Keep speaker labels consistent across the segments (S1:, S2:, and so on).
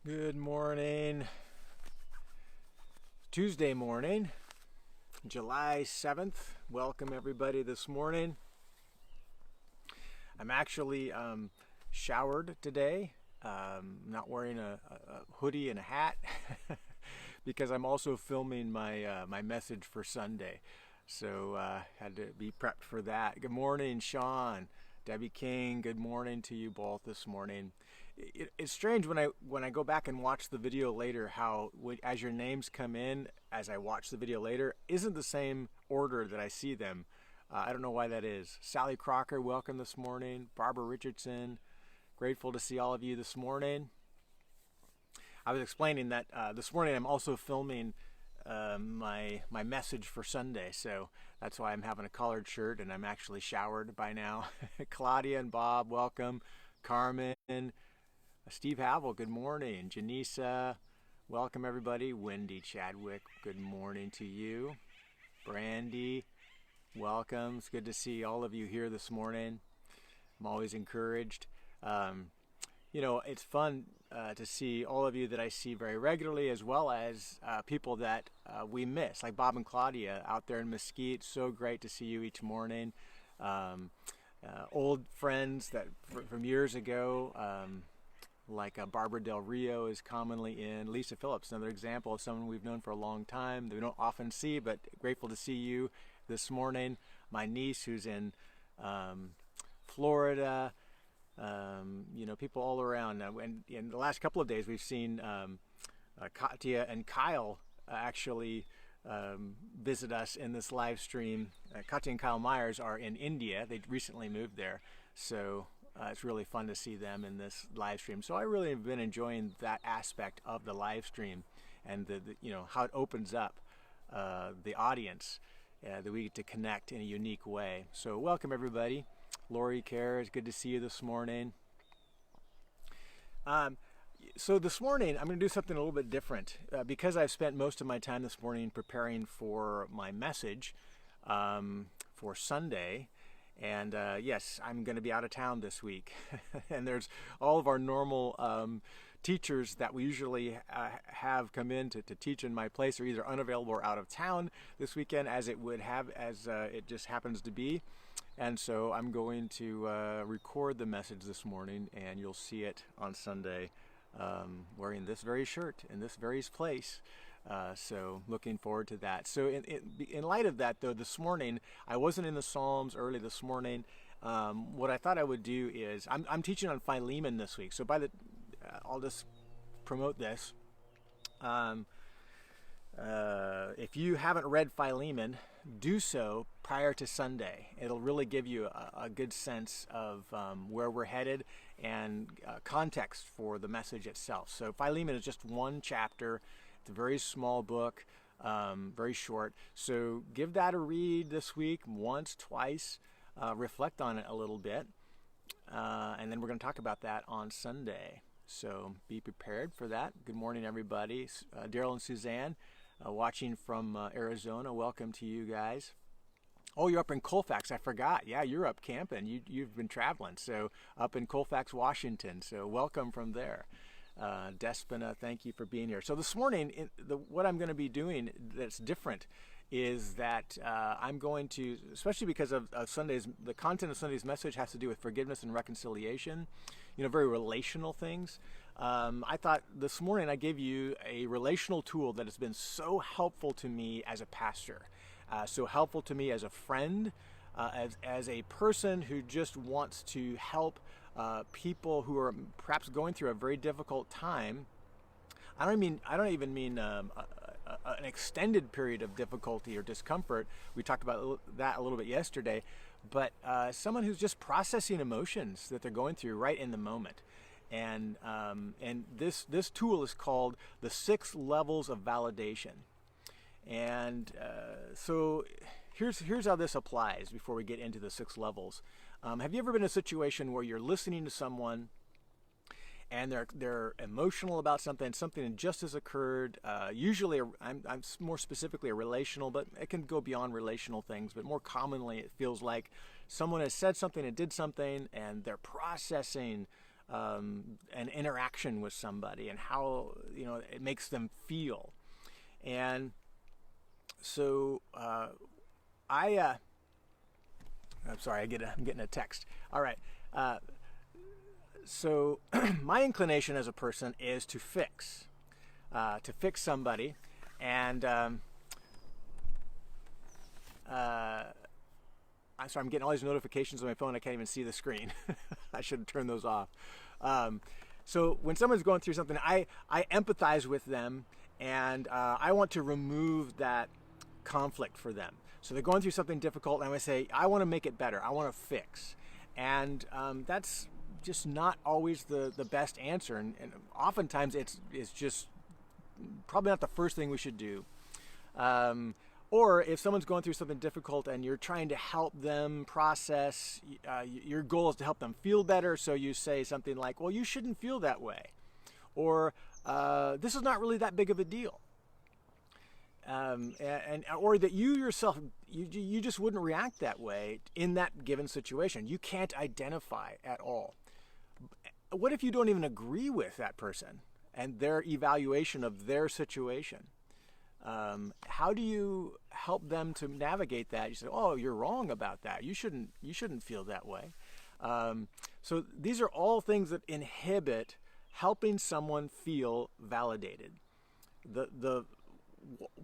S1: Good morning. Tuesday morning, July 7th. Welcome everybody this morning. I'm actually showered today. Not wearing a hoodie and a hat because I'm also filming my message for Sunday. So had to be prepped for that. Good morning, Sean. Debbie King, good morning to you both this morning. It's strange when I go back and watch the video later how as your names come in as I watch the video later isn't the same order that I see them. I don't know why that is. Sally Crocker, welcome this morning. Barbara Richardson, grateful to see all of you this morning. I was explaining that this morning I'm also filming my message for Sunday, so that's why I'm having a collared shirt and I'm actually showered by now. Claudia and Bob, welcome. Carmen, Steve Havel, good morning. Janisa, welcome everybody. Wendy Chadwick, good morning to you. Brandy, welcome. It's good to see all of you here this morning. I'm always encouraged. It's fun to see all of you that I see very regularly, as well as people that we miss, like Bob and Claudia out there in Mesquite. So great to see you each morning. Old friends that from years ago, like Barbara Del Rio is commonly in. Lisa Phillips, another example of someone we've known for a long time that we don't often see, but grateful to see you this morning. My niece who's in Florida. People all around. And in the last couple of days, we've seen Katya and Kyle actually visit us in this live stream. Katya and Kyle Myers are in India. They recently moved there. So it's really fun to see them in this live stream. So I really have been enjoying that aspect of the live stream and the how it opens up the audience that we get to connect in a unique way. So welcome everybody. Lori Kerr, it's good to see you this morning. So this morning, I'm going to do something a little bit different because I've spent most of my time this morning preparing for my message for Sunday. And yes, I'm going to be out of town this week. And there's all of our normal teachers that we usually have come in to teach in my place are either unavailable or out of town this weekend, as it just happens to be. And so I'm going to record the message this morning, and you'll see it on Sunday wearing this very shirt in this very place. So looking forward to that. So in light of that, though, this morning, I wasn't in the Psalms early this morning. What I thought I would do is, I'm teaching on Philemon this week. So I'll just promote this. If you haven't read Philemon, do so prior to Sunday. It'll really give you a good sense of where we're headed and context for the message itself. So Philemon is just one chapter. It's a very small book, very short. So give that a read this week, once, twice. Reflect on it a little bit. And then we're going to talk about that on Sunday. So be prepared for that. Good morning, everybody. Daryl and Suzanne. Watching from Arizona. Welcome to you guys. Oh, you're up in Colfax. I forgot. Yeah, you're up camping. You've been traveling. So up in Colfax, Washington. So welcome from there. Despina, thank you for being here. So this morning, what I'm going to be doing that's different is that I'm going to, especially because of Sunday's, the content of Sunday's message has to do with forgiveness and reconciliation, very relational things. I thought this morning I gave you a relational tool that has been so helpful to me as a pastor, so helpful to me as a friend, as a person who just wants to help people who are perhaps going through a very difficult time. I don't even mean an extended period of difficulty or discomfort. We talked about that a little bit yesterday, but someone who's just processing emotions that they're going through right in the moment. And this tool is called the 6 levels of validation. And so here's how this applies before we get into the 6 levels. Have you ever been in a situation where you're listening to someone and they're emotional about something just has occurred? Usually, I'm more specifically a relational, but it can go beyond relational things. But more commonly, it feels like someone has said something and did something, and they're processing an interaction with somebody and how it makes them feel. And so I'm sorry, I'm getting a text. All right. So my inclination as a person is to fix somebody, and I'm sorry, I'm getting all these notifications on my phone. I can't even see the screen. I should turn those off. So when someone's going through something, I empathize with them, and I want to remove that conflict for them. So they're going through something difficult, and I say, I want to make it better. I want to fix. And that's just not always the best answer. And oftentimes it's just probably not the first thing we should do. Or if someone's going through something difficult and you're trying to help them process, your goal is to help them feel better. So you say something like, well, you shouldn't feel that way. Or this is not really that big of a deal. Or that you yourself, you just wouldn't react that way in that given situation. You can't identify at all. What if you don't even agree with that person and their evaluation of their situation? How do you help them to navigate that? You say, oh, you're wrong about that. You shouldn't feel that way. So these are all things that inhibit helping someone feel validated.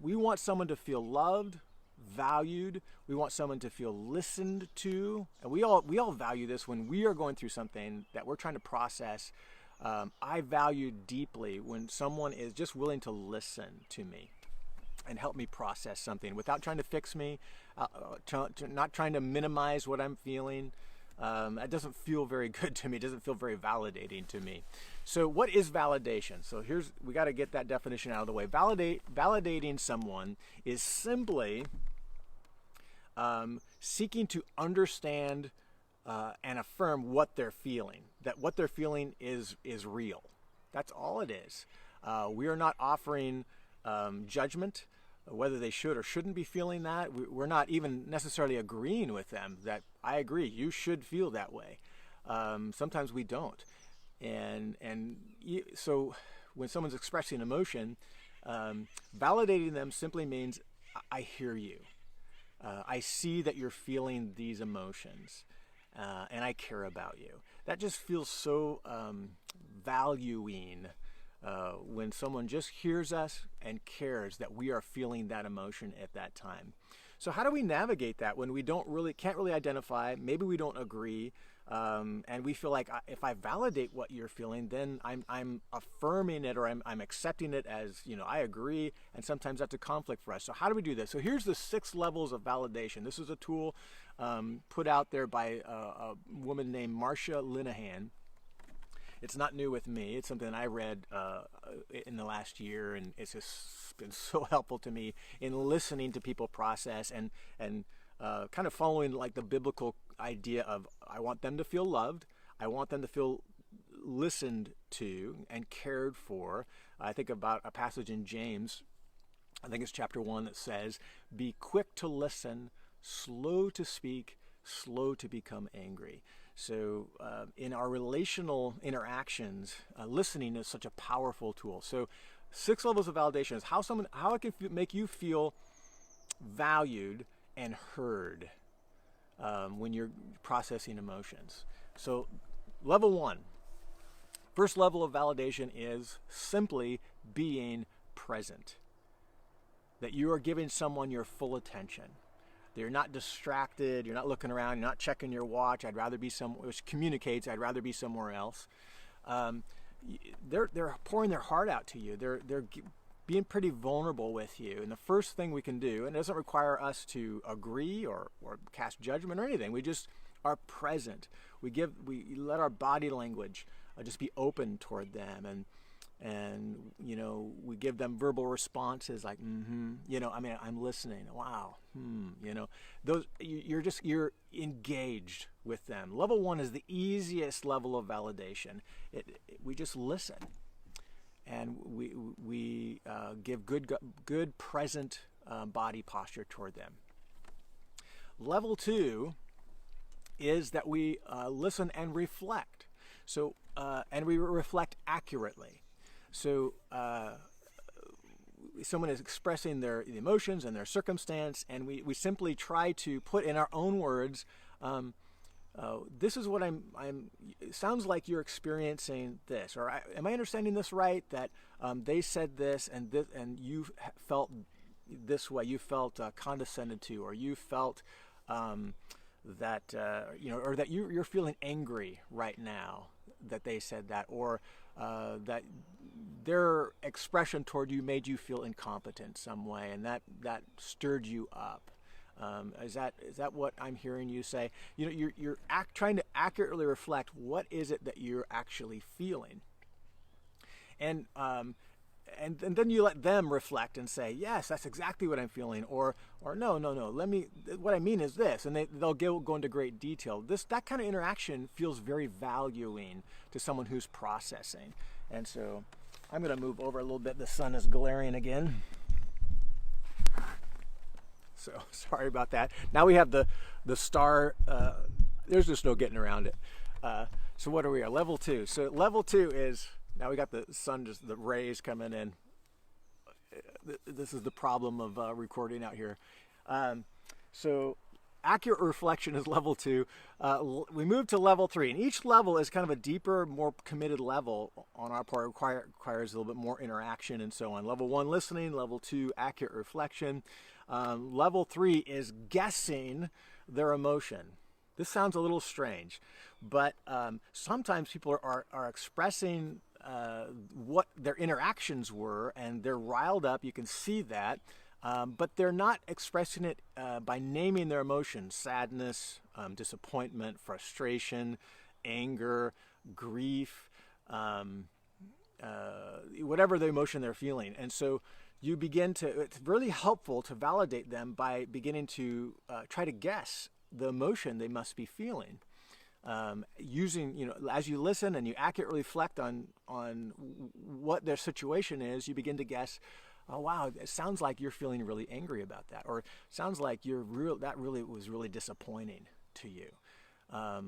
S1: We want someone to feel loved, valued. We want someone to feel listened to, and we all value this when we are going through something that we're trying to process. I value deeply when someone is just willing to listen to me and help me process something without trying to fix me, not trying to minimize what I'm feeling. That doesn't feel very good to me. It doesn't feel very validating to me. So what is validation? So we got to get that definition out of the way. Validating someone is simply seeking to understand and affirm what they're feeling, that what they're feeling is real. That's all it is. We are not offering judgment, whether they should or shouldn't be feeling that. We're not even necessarily agreeing with them that I agree, you should feel that way. Sometimes we don't. So when someone's expressing emotion, validating them simply means I hear you. I see that you're feeling these emotions, and I care about you. That just feels so valuing when someone just hears us and cares that we are feeling that emotion at that time. So how do we navigate that when we can't really identify? Maybe we don't agree, and we feel like if I validate what you're feeling, then I'm affirming it, or I'm accepting it as, I agree, and sometimes that's a conflict for us. So how do we do this? So here's the 6 levels of validation. This is a tool put out there by a woman named Marsha Linehan. It's not new with me. It's something I read in the last year, and it's just been so helpful to me in listening to people process and kind of following like the biblical idea of I want them to feel loved. I want them to feel listened to and cared for. I think about a passage in James, I think it's chapter 1, that says, be quick to listen, slow to speak, slow to become angry. So in our relational interactions, listening is such a powerful tool. So 6 levels of validation is how it can make you feel valued and heard when you're processing emotions. So level 1, first level of validation is simply being present. That you are giving someone your full attention. You're not distracted, you're not looking around, you're not checking your watch, which communicates, I'd rather be somewhere else. They're pouring their heart out to you. They're being pretty vulnerable with you. And the first thing we can do, and it doesn't require us to agree or cast judgment or anything, we just are present. We let our body language just be open toward them, and we give them verbal responses like I'm listening, wow, those you're engaged with them. Level 1 is the easiest level of validation. We just listen, and we give good present body posture toward them. Level 2 is that we listen and reflect. So, and we reflect accurately. So, someone is expressing their emotions and their circumstance, and we simply try to put in our own words, this is what it sounds like you're experiencing this, or am I understanding this right, that they said this, and you felt this way, you felt condescended to, or you felt that, or that you're feeling angry right now that they said that, or that their expression toward you made you feel incompetent some way, and that stirred you up. Is that what I'm hearing you say? You're trying to accurately reflect what is it that you're actually feeling, and then you let them reflect and say, yes, that's exactly what I'm feeling, or no, what I mean is this, and they'll go into great detail. That kind of interaction feels very valuing to someone who's processing. And so I'm going to move over a little bit. The sun is glaring again. So sorry about that. Now we have the star. There's just no getting around it. So what are we at? Level 2. So level 2 is, now we got the sun, just the rays coming in. This is the problem of recording out here. So accurate reflection is level 2. We move to level 3, and each level is kind of a deeper, more committed level on our part. Requires a little bit more interaction and so on. Level 1, listening. Level 2, accurate reflection. Level 3 is guessing their emotion. This sounds a little strange, but sometimes people are expressing what their interactions were, and they're riled up. You can see that. But they're not expressing it by naming their emotions: sadness, disappointment, frustration, anger, grief, whatever the emotion they're feeling. And so you begin to, it's really helpful to validate them by beginning to try to guess the emotion they must be feeling. Using, as you listen and you accurately reflect on what their situation is, you begin to guess, oh wow, it sounds like you're feeling really angry about that, or it sounds like that really was really disappointing to you.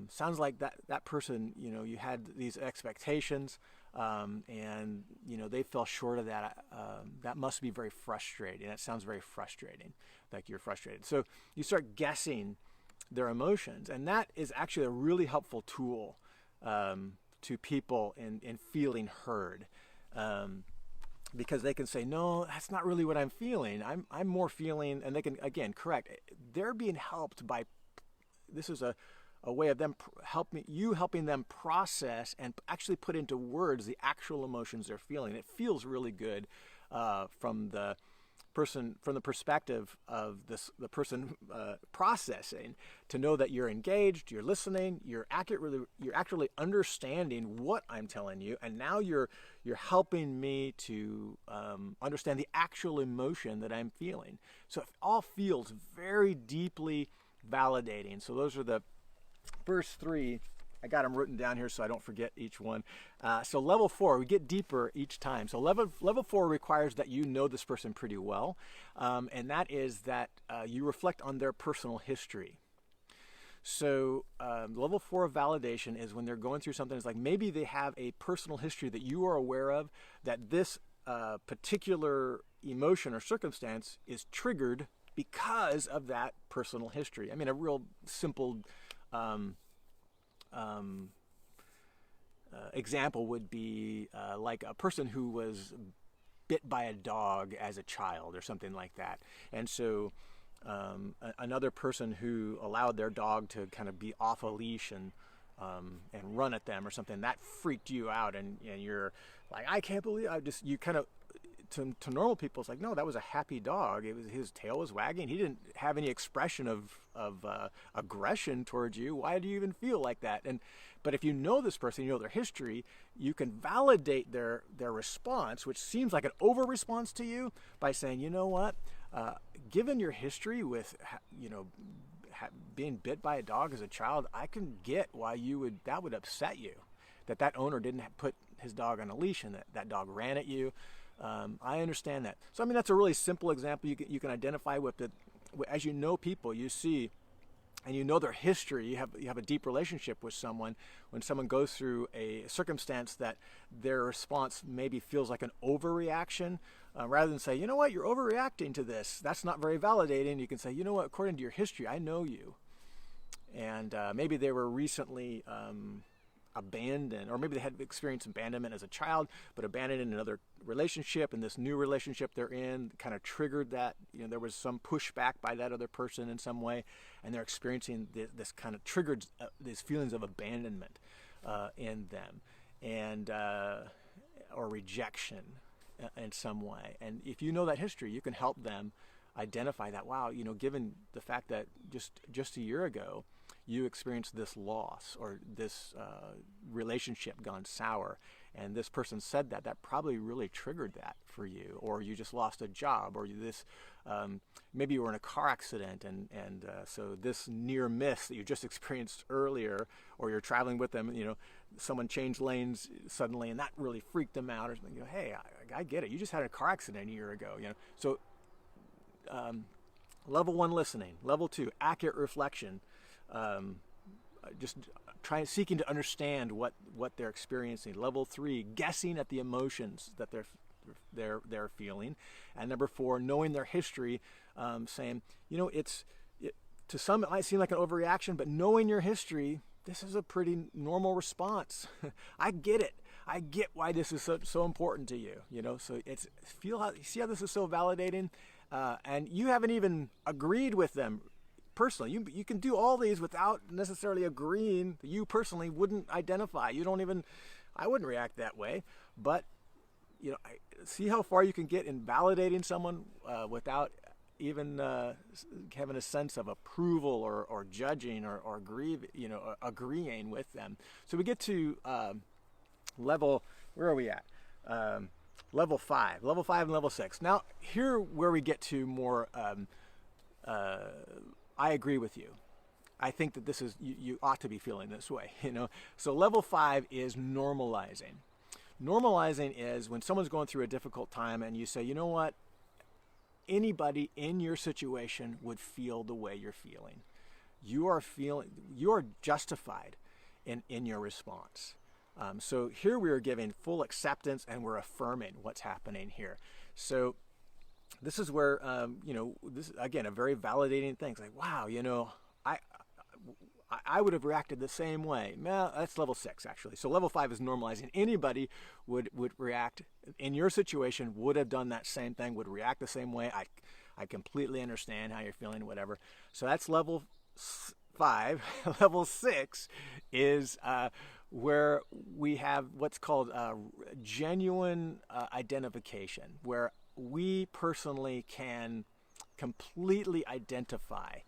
S1: Sounds like that person, you had these expectations, and they fell short of that. That must be very frustrating. That sounds very frustrating, like you're frustrated. So you start guessing their emotions, and that is actually a really helpful tool to people in feeling heard. Because they can say, no, that's not really what I'm feeling. I'm more feeling, and they can, again, correct. They're being helped by, this is a way of them helping them process and actually put into words the actual emotions they're feeling. It feels really good from the perspective of the person processing, to know that you're engaged, you're listening, you're actually understanding what I'm telling you, and now you're helping me to understand the actual emotion that I'm feeling. So it all feels very deeply validating. So those are the first 3. I got them written down here so I don't forget each one. So level 4, we get deeper each time. So level 4 requires that you know this person pretty well, and that is that you reflect on their personal history. So level 4 of validation is when they're going through something. It's like maybe they have a personal history that you are aware of, that this particular emotion or circumstance is triggered because of that personal history. I mean, a real simple example would be like a person who was bit by a dog as a child or something like that. And so another person who allowed their dog to kind of be off a leash and run at them or something, that freaked you out, and you're like, I can't believe you kind of, to normal people, it's like, no, that was a happy dog. His tail was wagging. He didn't have any expression of aggression towards you. Why do you even feel like that? But if you know this person, you know their history, you can validate their response, which seems like an over response to you, by saying, you know what, given your history with being bit by a dog as a child, I can get why that would upset you, that owner didn't put his dog on a leash and that dog ran at you. I understand that. So, I mean, that's a really simple example you can identify with. As you know people, you see and you know their history, you have a deep relationship with someone, when someone goes through a circumstance that their response maybe feels like an overreaction, rather than say, you know what, you're overreacting to this, that's not very validating, you can say, you know what, according to your history, I know you. And maybe they were recently abandoned, or maybe they had experienced abandonment as a child, but abandoned in another relationship, and this new relationship they're in kind of triggered that. There was some pushback by that other person in some way, and they're experiencing this kind of triggered these feelings of abandonment in them, and or rejection in some way. And if you know that history, you can help them identify that. Wow, given the fact that just a year ago you experienced this loss, or this relationship gone sour, and this person said that probably really triggered that for you. Or you just lost a job, or maybe you were in a car accident, and so this near miss that you just experienced earlier, or you're traveling with them, someone changed lanes suddenly, and that really freaked them out. Or something. Hey, I get it. You just had a car accident a year ago. So level 1, listening. Level 2, accurate reflection. Just seeking to understand what they're experiencing. Level 3, guessing at the emotions that they're feeling. And number 4, knowing their history, saying, to some it might seem like an overreaction, but knowing your history, this is a pretty normal response. I get it. I get why this is so important to you. So see how this is so validating, and you haven't even agreed with them personally. You can do all these without necessarily agreeing. You personally wouldn't identify. I wouldn't react that way. But see how far you can get in validating someone without even having a sense of approval or judging or agreeing with them. So we get to level. Where are we at? Level 5 and level 6. Now here where we get to more. I agree with you. I think that this is, you ought to be feeling this way, So level 5 is normalizing. Normalizing is when someone's going through a difficult time and you say, you know what, anybody in your situation would feel the way you're feeling. You are justified in your response. So here we are giving full acceptance, and we're affirming what's happening here. So this is where, this is, again, a very validating thing. It's like, wow, I would have reacted the same way. Well, that's level 6, actually. So level 5 is normalizing. Anybody would react in your situation, would have done that same thing, would react the same way. I completely understand how you're feeling, whatever. So that's level 5. Level 6 is where we have what's called genuine identification, where we personally can completely identify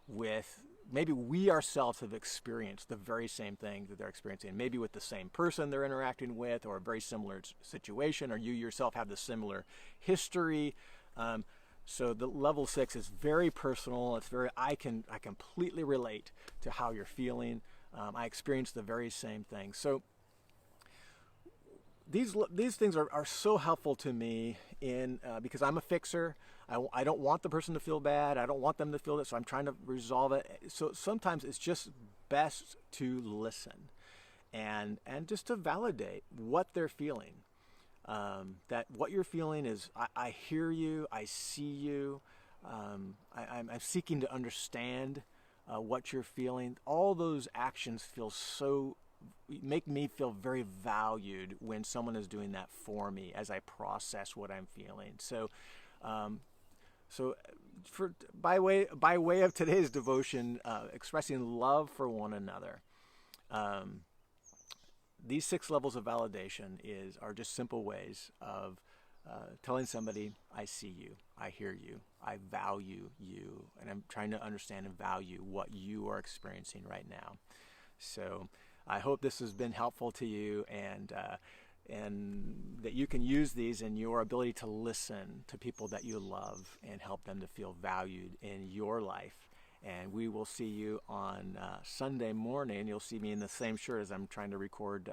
S1: with, maybe we ourselves have experienced the very same thing that they're experiencing, maybe with the same person they're interacting with, or a very similar situation, or you yourself have the similar history. So the level 6 is very personal. It's I completely relate to how you're feeling. I experienced the very same thing. So these things are so helpful to me because I'm a fixer. I don't want the person to feel bad. I don't want them to feel that, so I'm trying to resolve it. So sometimes it's just best to listen and just to validate what they're feeling. That what you're feeling is, I hear you, I see you, I'm seeking to understand what you're feeling. All those actions make me feel very valued when someone is doing that for me as I process what I'm feeling. So, by way of today's devotion, expressing love for one another. These 6 levels of validation are just simple ways of telling somebody, I see you, I hear you, I value you, and I'm trying to understand and value what you are experiencing right now. So I hope this has been helpful to you, and that you can use these in your ability to listen to people that you love and help them to feel valued in your life. And we will see you on Sunday morning. You'll see me in the same shirt as I'm trying to record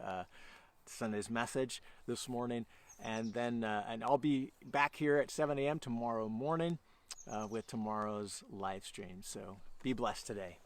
S1: Sunday's message this morning. And then and I'll be back here at 7 a.m. tomorrow morning with tomorrow's live stream. So be blessed today.